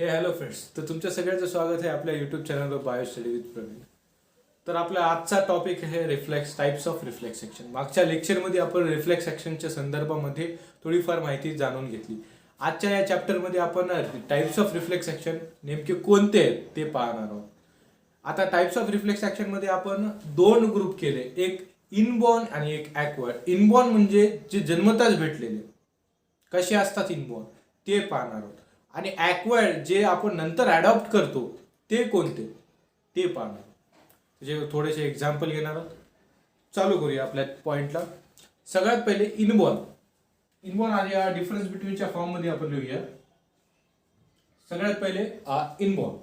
Hello friends, तर तुमच्या सगळ्यांचं स्वागत आहे आपल्या यूट्यूब चॅनलवर बायो स्टडी विथ प्रवीण. तर आपला आजचा टॉपिक आहे reflex types of reflex action. मागच्या लेक्चरमध्ये आपण रिफ्लेक्स ॲक्शनच्या संदर्भामध्ये थोडीफार माहिती जाणून घेतली. आजच्या या चॅप्टरमध्ये आपण टाइप्स ऑफ रिफ्लेक्स ॲक्शन नेमके कोणते आहेत ते पाहणार आहोत. आता टाइप्स ऑफ रिफ्लेक्स ॲक्शनमध्ये आपण दोन ग्रुप केले, एक इनबॉर्न आणि एक ॲक्वायर्ड. इनबॉर्न म्हणजे जे जन्मताच भेटलेले कसे असतात इनबॉर्न ते पाहणार आहोत, आणि ॲक्वायर्ड जे आपण नंतर अडॉप्ट करतो ते कोणते ते पाहणार आहोत. त्याचे थोडेसे एक्झाम्पल घेणार आहोत. चालू करूया आपल्या पॉईंटला. सगळ्यात पहिले इनबॉर्न. इनबॉर्न आणि या डिफरन्स बिटवीनच्या फॉर्ममध्ये आपण लिहूया. सगळ्यात पहिले इनबॉर्न,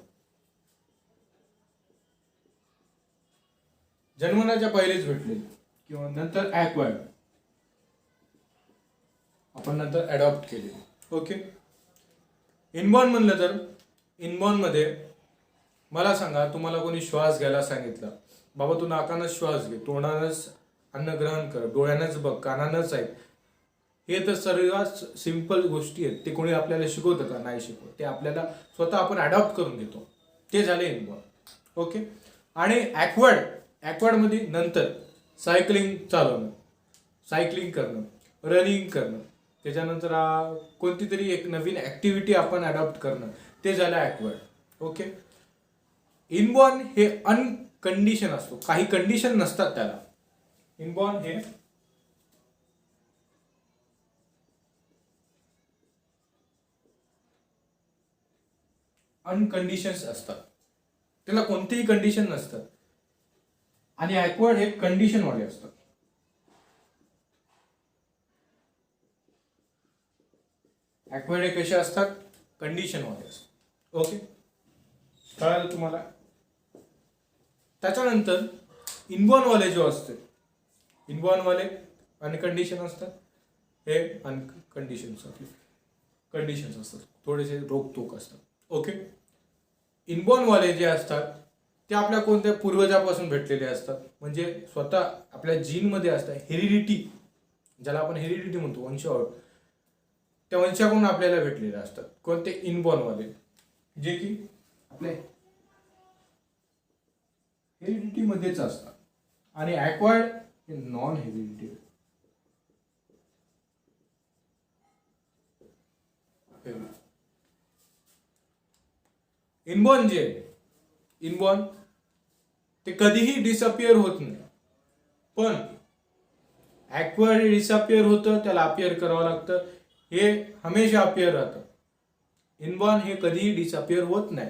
जन्मनाच्या पहिलेच भेटलेले, किंवा नंतर ॲक्वायर्ड आपण नंतर अडॉप्ट केलेले. ओके. इनबॉर्न म्हणलं तर इनबॉर्न मध्ये मला सांगा, तुम्हाला कोणी श्वास घ्यायला सांगितलं, बाबा तू नाकानं श्वास घे, तोंडानंच अन्न ग्रहण कर, डोळ्यानंच बघ, कानानंच ऐक. हे तर सर्वात सिंपल गोष्टी आहेत. ते कोणी आपल्याला शिकवतं का? नाही शिकवत. ते आपल्याला स्वतः आपण अडॉप्ट करून घेतो. ते झाले इनबॉर्न. ओके. आणि ॲक्वायर्ड मध्ये नंतर सायकलिंग चालवणं, सायकलिंग करणं, रनिंग करणं, त्याच्यानंतर कोणती तरी एक नवीन ॲक्टिव्हिटी आपण अडॉप्ट करणं, ते झालं ॲक्वायर्ड. ओके. इनबॉर्न हे अनकंडिशन असतो, काही कंडिशन नसतात त्याला. इनबॉर्न हे अनकंडिशन्स असतात, त्याला कोणतेही कंडिशन नसतात. आणि ॲक्वायर्ड हे कंडिशन वाले असतात. ॲक्वायर्ड हे कसे असतात? कंडिशन वाले असतात. ओके, कळालं तुम्हाला? त्याच्यानंतर इनबॉर्न वाले जो असते, इनबॉर्न वाले अनकंडिशन असतात, हे अनकंडिशन्स कंडिशन्स असतात, थोडेसे रोकटोक असतात. ओके. इनबॉर्न वाले जे असतात ते आपल्या कोणत्या पूर्वजापासून भेटलेले असतात, म्हणजे स्वतः आपल्या जीनमध्ये असतात. हेरिडिटी, ज्याला आपण हेरिडिटी म्हणतो, वंशावळ, त्या वंशाकडून आपल्याला भेटलेले असतात. कोणते? इनबॉर्न वाले, जे की आपले हेरिडिटी मध्येच असतात. आणि ॲक्वायर्ड हे नॉन हेरिडिटी. इनबॉर्न जे इनबॉर्न ते कधीही डिसअपिअर होत नाही, पण ॲक्वायर्ड डिसअपिअर होतं, त्याला अपिअर करावं लागतं. हे हमेशा अपिअर राहतं. इनबॉर्न हे कधीही डिसअपिअर होत नाही,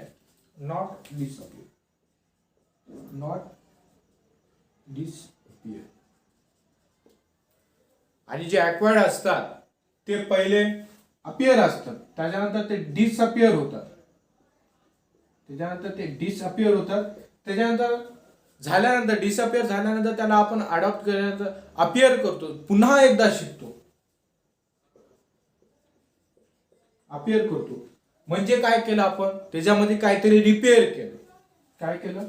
नॉट डिसअपिअर. आणि जे ॲक्वायर्ड असतात ते पहिले अपिअर असतात, त्याच्यानंतर ते डिसअपिअर होतात, त्याच्यानंतर डिसअपिअर झाल्यानंतर त्याला आपण अडॉप्ट केल्यानंतर अपिअर करतो, पुन्हा एकदा शिकतो, अपिअर करतो. म्हणजे काय केलं आपण? त्याच्यामध्ये काहीतरी रिपेअर केलं. काय केलं?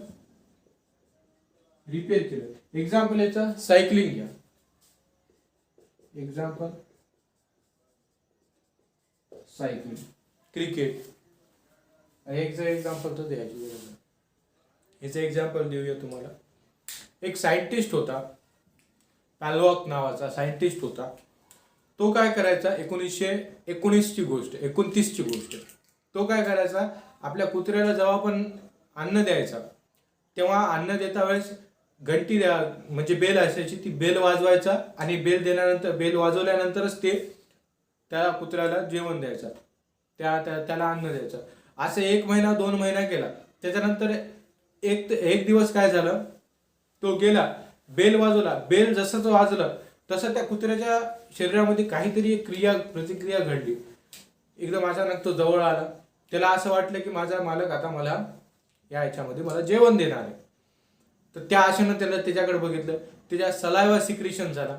रिपेअर केलं. एक्झाम्पल याचं सायकलिंग घ्या. Example cycling, cricket. ह्याचं एक्झाम्पल तर द्यायची गरज नाही. ह्याचं एक्झाम्पल देऊया तुम्हाला. एक सायंटिस्ट होता, पॅलवॉक नावाचा सायंटिस्ट होता. तो काय करायचा? 1919ची गोष्ट. तो काय करायचा? आपल्या कुत्र्याला जेव्हा पण अन्न द्यायचा, तेव्हा अन्न देता वेळेस घंटी म्हणजे बेल असायची, ती बेल वाजवायचा, आणि बेल वाजवल्यानंतरच ते त्या कुत्र्याला जेवण द्यायचं, त्याला अन्न द्यायचं. असं 1 महिना 2 महिना केला. त्याच्यानंतर एक दिवस काय झालं, तो गेला, बेल वाजवला. बेल जसंच वाजलं तसं त्या कुत्र्याच्या शरीरामध्ये काहीतरी प्रतिक्रिया घडली. एकदम अचानक तो जवळ आला. त्याला असं वाटलं की माझा मालक आता मला या ह्याच्यामध्ये मला जेवण देणार आहे. तर त्या आशेनं त्याला त्याच्याकडे बघितलं. त्याच्या सलायवा सिक्रेशन झाला.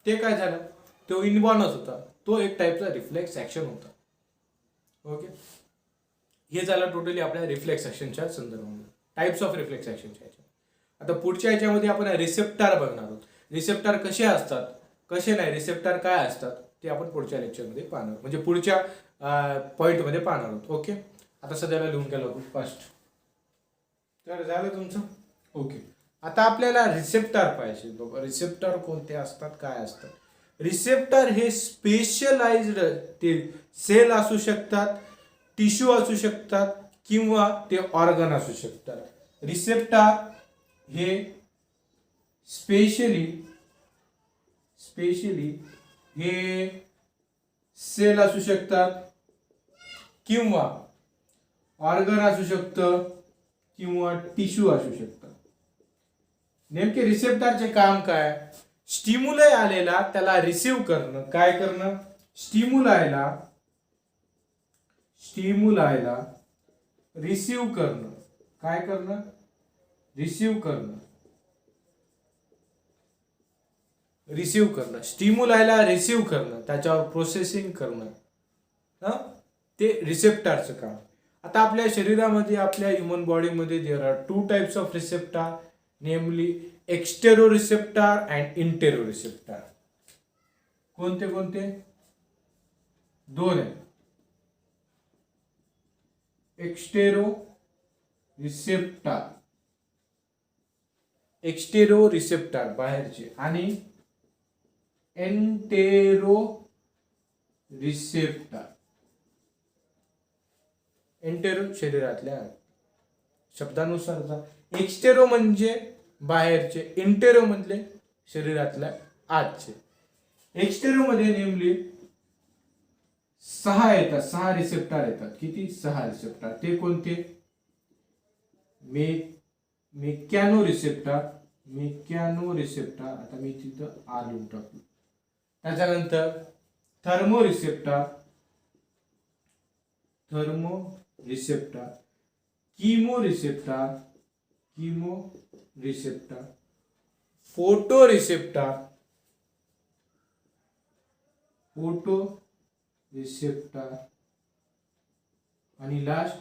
ते काय झालं? तो इनबॉर्नच होता. तो एक टाईपचा रिफ्लेक्स ॲक्शन होता. ओके. हे झालं टोटली आपल्या रिफ्लेक्स ॲक्शनच्या संदर्भामध्ये, टाइप्स ऑफ रिफ्लेक्स ॲक्शनच्या. आता पुढच्या ह्याच्यामध्ये आपण रिसेप्टर बघणार आहोत. रिसेप्टर कसे असतात, कसे नाही, रिसेप्टर काय असतात, ते आपण पुढच्या लेक्चरमध्ये पाहणार, म्हणजे पुढच्या पॉईंटमध्ये पाहणार आहोत. ओके. आता सध्याला लिहून घ्या लवकर फास्ट. तर झालं तुमचं. ओके. आता आपल्याला रिसेप्टर पाहिजे बाबा. रिसेप्टर कोणते असतात, काय असतात. रिसेप्टर हे स्पेशलाइज्ड ते सेल असू शकतात, टिश्यू असू शकतात किंवा ते ऑर्गन असू शकतात. रिसेप्टर हे स्पेशली हे सेल असू शकतात किंवा ऑर्गन असू शकतं किंवा टिश्यू असू शकतं. नेमके रिसेप्टरचे काम काय. स्टिम्युलय आलेला त्याला रिसीव्ह करणं. काय करणं. स्टिम्युलायला रिसीव्ह करणं. काय करणं. रिसीव्ह करणं. स्टिम्युलायला रिसीव्ह करणं, त्याच्यावर प्रोसेसिंग करणं, ते रिसेप्टरचं काम. आता आपल्या शरीरामध्ये, आपल्या ह्युमन बॉडीमध्ये there are 2 types of receptor, namely extero receptor and intero receptor. कोणते कोणते. 2 आहेत. एक्स्टेरो रिसेप्टर बाहेरचे आणि एंटेरो रिसेप्टर. एंटेरो शरीरातल्या शब्दानुसार. एक्स्टेरो म्हणजे बाहेरचे, इंटेरो म्हणजे शरीरातल्या आतचे. एक्स्टेरो मध्ये नेमली 6 येतात. 6 रिसेप्टर येतात. किती. 6 रिसेप्टर. ते कोणते. Mechano receptor. आता मी तिथं लिहून टाकलो. त्याच्यानंतर thermo receptor, chemo receptor, photo receptor आणि लास्ट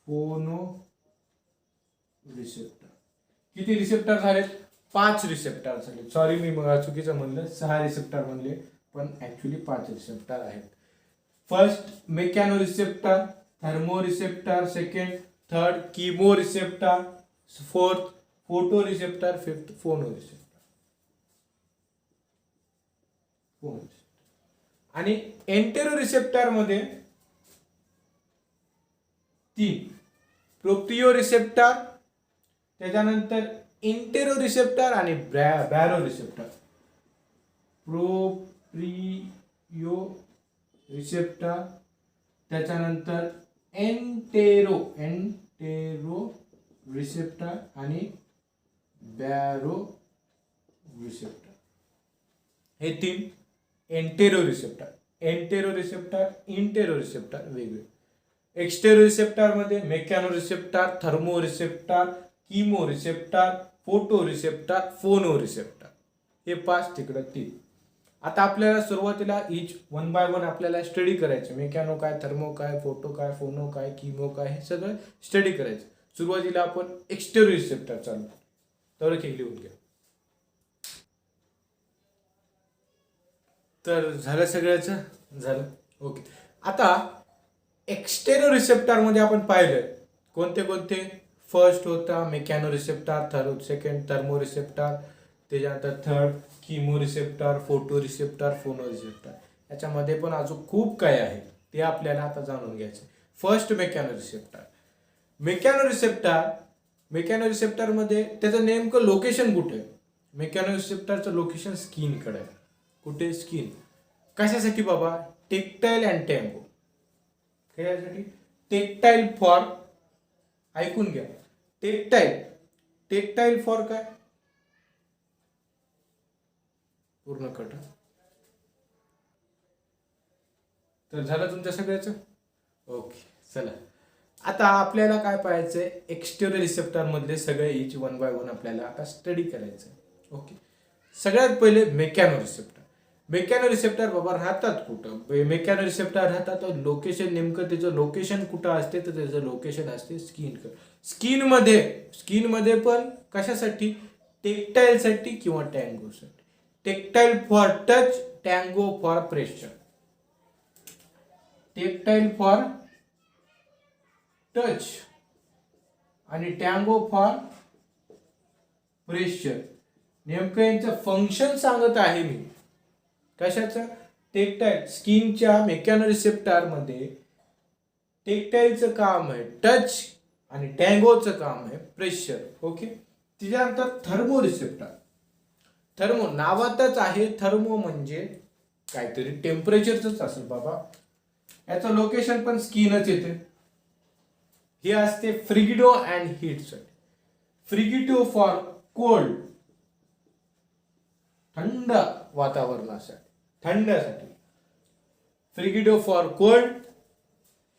फोनो रिसेप्टर. किती रिसेप्टर झालेत. 5 रिसेप्टर झाले. सॉरी मी मग चुकीचं म्हणलं. 6 रिसेप्टर म्हणले पण ऍक्च्युली 5 रिसेप्टर आहेत. First mechano receptor, thermo receptor, second third chemo receptor, fourth photo receptor, fifth phono receptor. आणि एंटेरो रिसेप्टर मध्ये 3 प्रोप्रियो रिसेप्टर, त्याच्यानंतर इंटेरो रिसेप्टर आणि बॅरो रिसेप्टर. प्रोप्रियो रिसेप्टर, त्याच्यानंतर एंटेरो रिसेप्टर आणि बॅरो रिसेप्टर. हे 3 intero receptor, intero receptor वेगळे. Extero receptor मध्ये mechano receptor, thermo receptor, chemo receptor, photo receptor, phono receptor. हे 5 तिकडं 3. आता आपल्याला सुरुवातीला इच 1 बाय 1 आपल्याला स्टडी करायचं. मेकॅनो काय, थर्मो काय, फोटो काय, फोनो काय, कीमो काय, हे सगळं स्टडी करायचं. सुरुवातीला आपण एक्स्टेरो रिसेप्टर चालू तर लिहून घ्या. तर झालं सगळ्याच झालं. ओके. आता एक्स्टेरो रिसेप्टर मध्ये आपण पाहिलं कोणते कोणते. फर्स्ट होता mechano receptor, second thermo receptor, त्याच्यानंतर third chemo receptor, photo receptor, phono receptor. याच्यामध्ये पण अजून खूप काय आहे ते आपल्याला आता जाणून घ्यायचं. First mechano receptor. Mechano receptor मध्ये त्याचं नेमकं लोकेशन कुठे. मेकॅनो रिसेप्टरचं लोकेशन स्किनकडे आहे. कुठे. स्किन. कशासाठी बाबा. टेक्टाईल अँड टँगो. कशासाठी. टेक्टाईल फॉर, ऐकून घ्या, टेक्टाईल फॉर काय. पूर्ण कट. तर झालं तुमच्या सगळ्याच. ओके. चला आता आपल्याला काय पाहायचंय. एक्स्टेरो रिसेप्टर मधले सगळे इच 1 बाय 1 आपल्याला आता स्टडी करायचं. ओके. सगळ्यात पहिले मेकॅनो रिसेप्टर बाबा राहतात कुठं. मेकॅनो रिसेप्टर राहतात लोकेशन. नेमकं त्याचं लोकेशन कुठं असते तर त्याचं लोकेशन असते स्किनमध्ये पण कशासाठी. टेक्टाईल साठी किंवा टँगो साठी. Tactile for touch, tango for pressure. Tactile for touch आणि टँगो फॉर प्रेशर. नेमकं यांचं फंक्शन सांगत आहे मी. कशाचं? टेक्टाईल स्किनच्या मेकॅनो रिसेप्टर मध्ये टेक्टाईलचं काम आहे टच आणि टँगोचं काम आहे प्रेशर. ओके. त्याच्यानंतर थर्मो रिसेप्टर. थर्मो नावातच आहे, थर्मो म्हणजे काहीतरी टेम्परेचरच असेल बाबा. याचं लोकेशन पण स्किनच येते. हे असते फ्रिगिडो अँड हीट साठी. फ्रिगिडो फॉर कोल्ड, थंड वातावरणासाठी, थंडसाठी. Frigido for cold,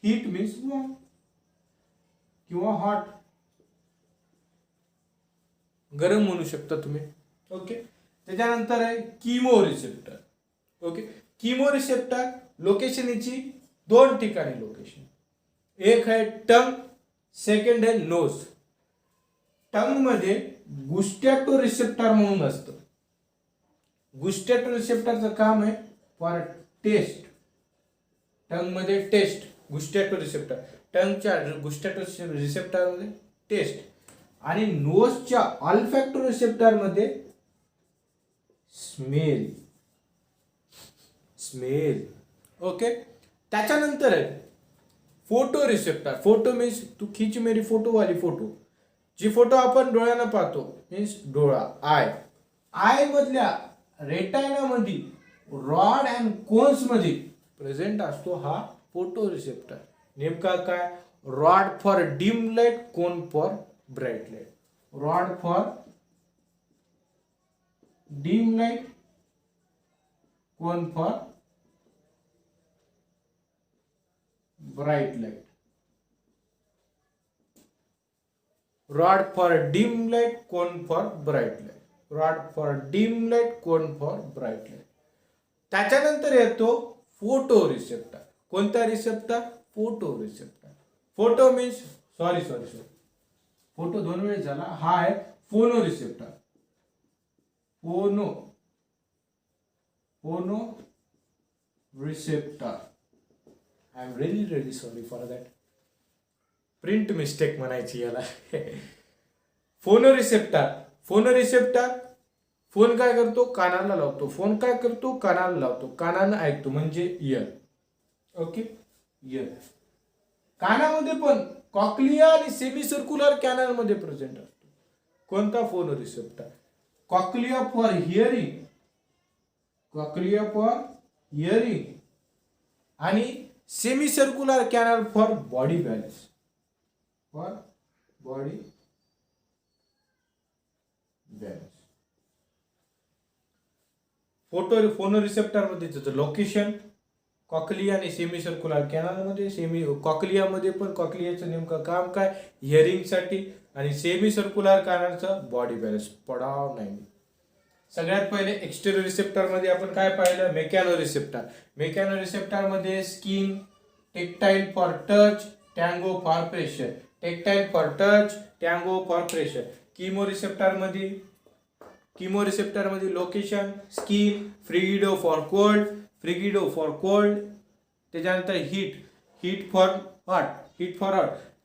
heat means warm किंवा हॉट, गरम म्हणू शकता तुम्ही. ओके. त्याच्यानंतर आहे chemo receptor. Okay. Chemo receptor location याची दोन ठिकाणी लोकेशन. एक आहे टंग, सेकंड आहे नोज. टंग मध्ये गुस्टॅटो रिसेप्टर म्हणून असतं. गुस्टॅटो रिसेप्टरचं काम आहे फॉर टेस्ट. टंग मध्ये टेस्ट, गुस्टॅटो रिसेप्टर. टंगच्या गुस्टॅटो रिसेप्टर मध्ये टेस्ट आणि नोजच्या ऑल्फॅक्टो रिसेप्टर मध्ये स्मेल. स्मेल. ओके. त्याच्यानंतर आहे फोटो रिसेप्टर. फोटो मीन्स तू खिच मेरी फोटो वाली फोटो, जी फोटो आपण डोळ्यानं पाहतो, मीन्स डोळा, आय. आय मधल्या रेटायना मध्ये, रॉड अँड कोन्स मध्ये प्रेझेंट असतो हा फोटो रिसेप्टर. नेमका काय? Rod for dim light, cone for bright light. Rod for dim light, cone for bright light. Rod for dim light, cone for bright light. Rod for dim light, cone for bright light. त्याच्यानंतर येतो photo receptor. कोणता receptor? Photo receptor. Photo means sorry photo दोन वेळेस झाला. हा आहे phono receptor. Phono receptor. I am really sorry for that. Print mistake म्हणायची याला. फोनो रिसेप्टर. फोनो रिसेप्टर फोन काय करतो? कानाला लावतो. फोन काय करतो? कानाला लावतो. कानानं ऐकतो म्हणजे इयर. ओके. इयर. कानामध्ये पण कॉक्लिया आणि सेमी सर्क्युलर कॅनल मध्ये प्रेझेंट असतो. कोणता? Phono receptor. Cochlea for hearing, cochlea for hearing आणि semi circular canal for body balance, for body balance. Phono receptor मध्ये त्याचं लोकेशन कॉक्लिया आणि सेमी सर्क्युलर कॅनल मध्ये. कॉक्लिया मध्ये पण कॉक्लियाचं नेमकं काम काय? हिअरिंग साठी. आणि सेमी सर्क्युलर कॅनलचं बॉडी बॅलन्स. पडाव नाही. सगळ्यात पहिले एक्सटेरियर रिसेप्टर मध्ये आपण काय पाहिलं? Mechano receptor. मेकॅनो रिसेप्टर मध्ये skin, tactile for touch, tango for pressure. Tactile for touch, tango for pressure. Chemo receptor मध्ये location skin, frigido for cold, frigido for cold. त्याच्यानंतर हीट फॉर हॉट.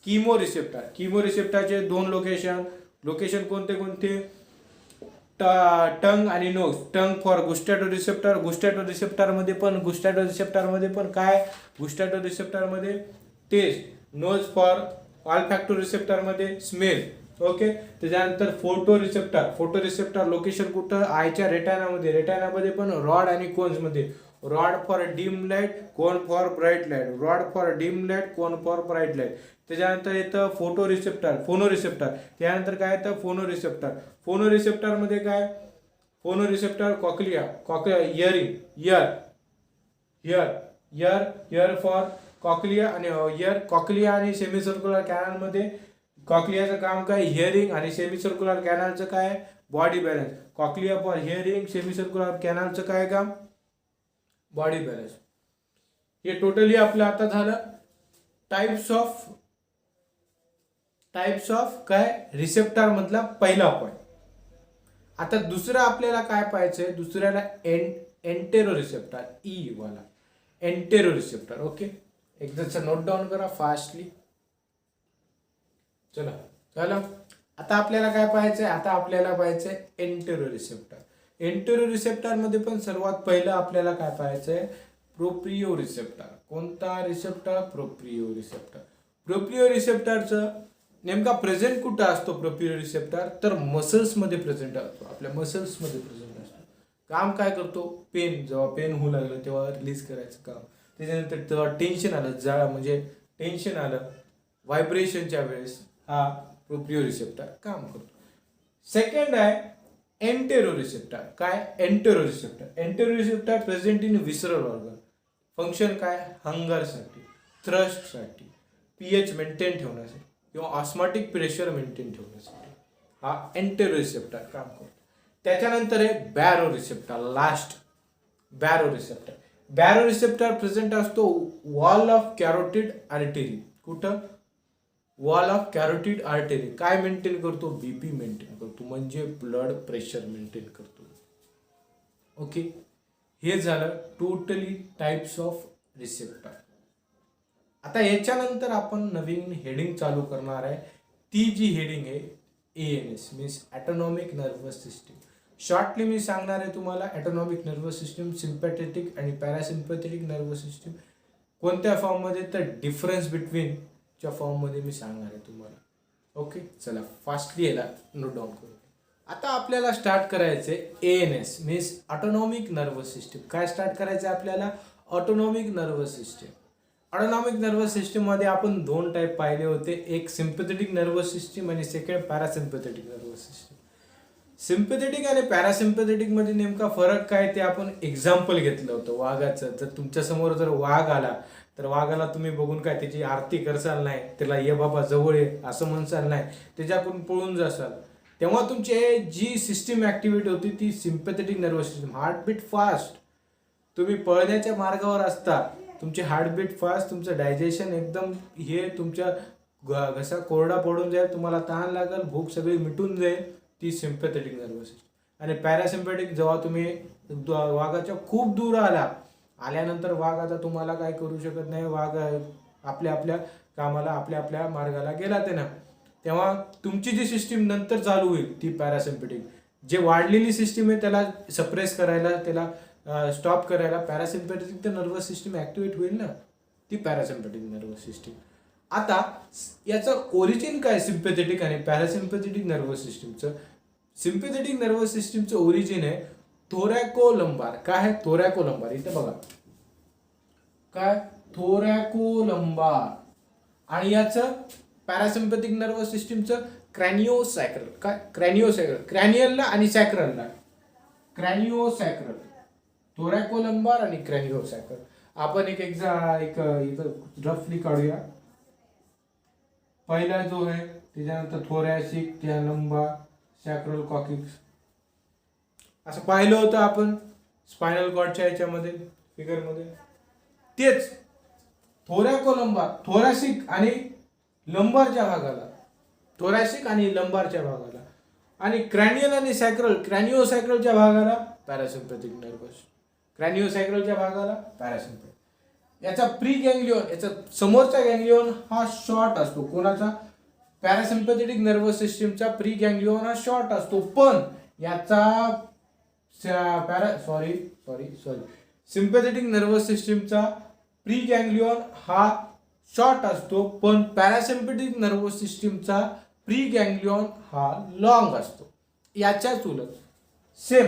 किमो रिसेप्टरचे दोन location कोणते? Tongue आणि nose. Tongue for gustato receptor. Gustato receptor मध्ये पण काय? Gustato receptor मध्ये taste. Nose for olfacto receptor मध्ये स्मेल. ओके. त्याच्यानंतर फोटो रिसेप्टर लोकेशन कुठं? आयच्या रेटायनामध्ये पण रॉड आणि कोन्स मध्ये. Rod for dim light, cone for bright light. Rod for dim light, cone for bright light. त्याच्यानंतर येतं फोनो रिसेप्टर. त्यानंतर काय येतं? फोनो रिसेप्टर मध्ये काय? फोनो receptor cochlea hearing, year for cochlea आणि इयर. कॉक्लिया आणि सेमी सर्क्युलर कॅनल मध्ये कॉक्लियाचं काम काय? हिअरिंग आणि सेमी सर्क्युलर कॅनलचं काय? Body balance. Cochlea for hearing, semi circular कॅनलचं काय काम? Body balance. हे टोटली आपलं आता झालं टाइप्स ऑफ काय? रिसेप्टर मधला पहिला पॉईंट. आता दुसरं आपल्याला काय पाहायचंय? दुसऱ्याला एंटेरो रिसेप्टर, ई वाला एंटेरो रिसेप्टर. ओके. एकदाच नोट डाऊन करा फास्टली. चला झालं. आता आपल्याला काय पाहायचंय, आता आपल्याला पाहायचंय एंटेरो रिसेप्टर. एंटेरो रिसेप्टर मध्ये पण सर्वात पहिलं आपल्याला काय पाहायचंय, प्रोप्रियो रिसेप्टर. कोणता रिसेप्टर? Proprio receptor. प्रोप्रियो रिसेप्टरचं नेमका प्रेझेंट कुठं असतो प्रोप्रियो रिसेप्टर? तर मसल्समध्ये प्रेझेंट असतो, आपल्या मसल्समध्ये प्रेझेंट असतो. काम काय करतो? पेन, जेव्हा पेन होऊ लागलं तेव्हा रिलीज करायचं काम. त्याच्यानंतर तेव्हा टेन्शन आलं, म्हणजे टेन्शन आलं व्हायब्रेशनच्या वेळेस हा प्रोप्रियो रिसेप्टर काम करतो. सेकंड आहे एंटेरो रिसेप्टर. काय? Entero receptor. Entero receptor present in visceral organ. Function काय? हंगरसाठी, थ्रस्टसाठी, पीएच मेंटेन ठेवण्यासाठी किंवा ऑस्मॅटिक प्रेशर मेंटेन ठेवण्यासाठी हा एंटेरो रिसेप्टर काम करतो. त्याच्यानंतर आहे barrow receptor. Last barrow receptor. Barrow receptor present असतो वॉल ऑफ कॅरोटिड आर्टरी. कुठं? Wall of carotid artery. काय मेंटेन करतो? बीपी मेंटेन करतो, म्हणजे ब्लड प्रेशर मेंटेन करतो. ओके, हे झालं टोटली टाइप्स ऑफ रिसेप्टर. आता याच्यानंतर आपण नवीन हेडिंग चालू करणार आहे. ती जी हेडिंग आहे ANS means autonomic nervous system. Shortly मी सांगणार आहे तुम्हाला ऑटोनॉमिक नर्वस सिस्टीम, सिम्पॅथेटिक आणि पॅरासिम्पॅथेटिक नर्वस सिस्टीम कोणत्या फॉर्ममध्ये, तर डिफरन्स बिटवीन च्या फॉर्ममध्ये मी सांगणार आहे तुम्हाला. ओके, चला फास्टली याला नोट डाऊन करू. आता आपल्याला स्टार्ट करायचे ANS means autonomic nervous system. काय स्टार्ट करायचं आपल्याला? Autonomic nervous system. Autonomic nervous system मध्ये आपण दोन टाईप पाहिले होते, एक सिम्पॅथेटिक नर्वस सिस्टीम आणि second parasympathetic nervous system. Sympathetic आणि पॅरासिम्पॅथेटिक मध्ये नेमका फरक काय ते आपण एक्झाम्पल घेतलं होतं वाघाचं. जर तुमच्या समोर जर वाघ आला तर वाघाला तुम्ही बघून काय त्याची आरती करसाल नाही, त्याला ये बाबा जवळ ये असं म्हणसाल नाही, त्याच्याकडून पळून जासाल. तेव्हा तुमची जी सिस्टीम ऍक्टिव्हेट होती ती sympathetic nervous system. Heartbeat fast, तुम्ही पळण्याच्या मार्गावर असता, तुमची हार्टबीट फास्ट, तुमचं डायजेशन एकदम हे, तुमच्या घसा कोरडा पडून जाईल, तुम्हाला ताण लागेल, भूक सगळी मिटून जाईल, ती सिम्पॅथेटिक नर्वस सिस्टीम. आणि पॅरासिम्पॅथिक जेव्हा तुम्ही वाघाच्या खूप दूर आल्यानंतर वाघ आता तुम्हाला काय करू शकत नाही, वाघ आपल्या आपल्या कामाला आपल्या आपल्या मार्गाला गेला ते ना, तेव्हा तुमची जी सिस्टीम नंतर चालू होईल ती पॅरासिम्पॅथिक. जे वाढलेली सिस्टीम आहे त्याला सप्रेस करायला, त्याला स्टॉप करायला पॅरासिम्पॅथिक तर नर्वस सिस्टीम ऍक्टिव्हेट होईल ना, ती पॅरासिम्पॅथिक नर्वस सिस्टीम. आता याचं ओरिजिन काय सिम्पॅथेटिक आणि पॅरासिम्पॅथेटिक नर्वस सिस्टीमचं? सिम्पॅथेटिक नर्वस सिस्टीमचं ओरिजिन आहे थोरॅकोलंबार. काय आहे? थोरॅकोलंबार. इथे बघा काय? थोरॅकोलंबार. आणि याचं पॅरासिम्पॅथिक नर्वस सिस्टीमचं क्रॅनिओसॅक्रल. काय? क्रॅनिओसॅक्रल. क्रॅनियलला आणि सॅक्रलला. क्रॅनिओसॅक्रल, थोरॅकोलंबार आणि क्रॅनिओसॅक्रल. आपण एक इथं रफली काढूया. पहिला जो आहे त्याच्यानंतर थोरॅसिक, त्या लंबार, सॅक्रल कॉकिक्स असं पाहिलं होतं आपण स्पायनल कॉर्डच्या याच्यामध्ये फिगरमध्ये. तेच थोरॅकोलंबार थोरॅसिक आणि लंबारच्या भागाला, थोरॅसिक आणि लंबारच्या भागाला, आणि क्रॅनियल आणि सॅक्रल क्रॅनिओसॅक्रलच्या भागाला पॅरासिम्पॅथिक नर्वस, क्रॅनिओसॅक्रलच्या भागाला पॅरासिम्पॅथिक. याचा प्री गँग्लियॉन, याचा समोरचा गँग्लियॉन हा शॉर्ट असतो. कोणाचा? पॅरासिम्पॅथेटिक नर्वस सिस्टीमचा प्री गँग्लियॉन हा शॉर्ट असतो, पण याचा सिम्पॅथेटिक नर्वस सिस्टीमचा प्री गँग्लियॉन हा शॉर्ट असतो, पण पॅरासिम्पॅथिक नर्वस सिस्टीमचा प्री गँग्लियॉन हा लॉंग असतो. याच्याच उलट सेम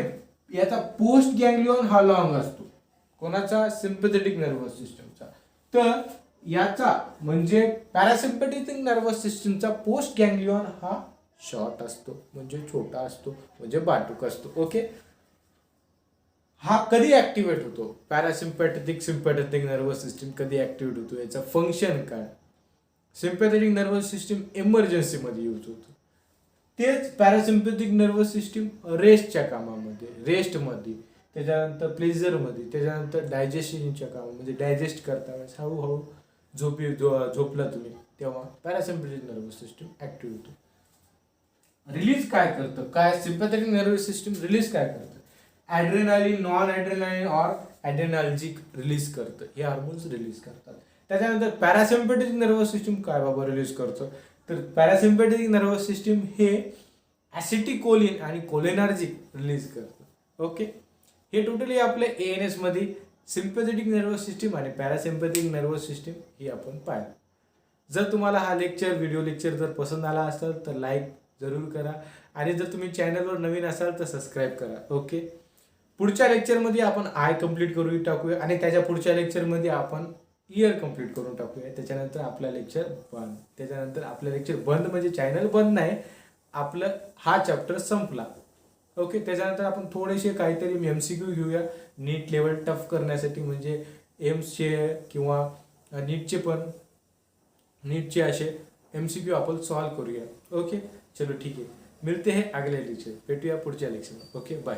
याचा पोस्ट गँग्लियॉन हा लॉंग असतो. कोणाचा? सिम्पॅथेटिक नर्वस सिस्टीमचा. तर याचा म्हणजे पॅरासिम्पॅथेटिक नर्वस सिस्टीमचा पोस्ट गँग्लियॉन हा शॉर्ट असतो, म्हणजे छोटा असतो, म्हणजे बाटूक असतो. ओके, हा कधी ऍक्टिव्हेट होतो? पॅरासिम्पॅथेटिक सिम्पॅथेटिक नर्वस सिस्टीम कधी ऍक्टिव्हेट होतो? याचं फंक्शन काय? सिम्पॅथेटिक नर्वस सिस्टीम इमर्जन्सीमध्ये यूज होतो. तेच पॅरासिम्पॅथिक नर्वस सिस्टीम रेस्टच्या कामामध्ये, रेस्टमध्ये, त्याच्यानंतर प्लेजरमध्ये, त्याच्यानंतर डायजेशनच्या कामामध्ये, डायजेस्ट करता वेळेस हळूहळू झोपला तुम्ही तेव्हा पॅरासिम्पॅथिक नर्वस सिस्टीम ऍक्टिव्ह होतो. रिलीज काय करतं? काय सिम्पॅथेटिक नर्वस सिस्टीम रिलीज काय करतं? ॲड्रेनालिन, नॉन ॲड्रेनालिन और ॲड्रेनार्जिक रिलीज करतं. हे हार्मोन्स रिलीज करतात. त्याच्यानंतर पॅरासिम्पॅथेटिक नर्वस सिस्टीम काय बाबा रिलीज करतो, तर पॅरासिम्पॅथेटिक नर्वस सिस्टीम हे ॲसिटिकोलिन आणि कोलिनार्जिक रिलीज करतं. ओके, हे टोटली आपल्या ANS मध्ये सिम्पॅथेटिक नर्वस सिस्टीम आणि पॅरासिम्पॅथेटिक नर्वस सिस्टीम ही आपण पाहिलं. जर तुम्हाला हा व्हिडिओ लेक्चर जर पसंत आला असेल तर लाईक जरूर करा आणि जर तुम्ही चॅनलवर नवीन असाल तर सबस्क्राईब करा. ओके, पुढच्या लेक्चरमध्ये आपण आय कंप्लीट करून टाकूया आणि त्याच्या पुढच्या लेक्चरमध्ये आपण इयर कंप्लीट करून टाकूया. त्याच्यानंतर आपला लेक्चर बंद. त्याच्यानंतर आपलं लेक्चर बंद म्हणजे चॅनल बंद नाही, आपलं हा चॅप्टर संपला. ओके, त्याच्यानंतर आपण थोडेसे काहीतरी MCQ घेऊया नीट लेवल टफ करण्यासाठी, म्हणजे एम्सचे किंवा नीटचे असे MCQ आपण सॉल्व करूया. ओके, चलो ठीक आहे, मिळते हैं अगले लेक्चर, भेटूया पुढच्या लेक्चर. Okay, bye.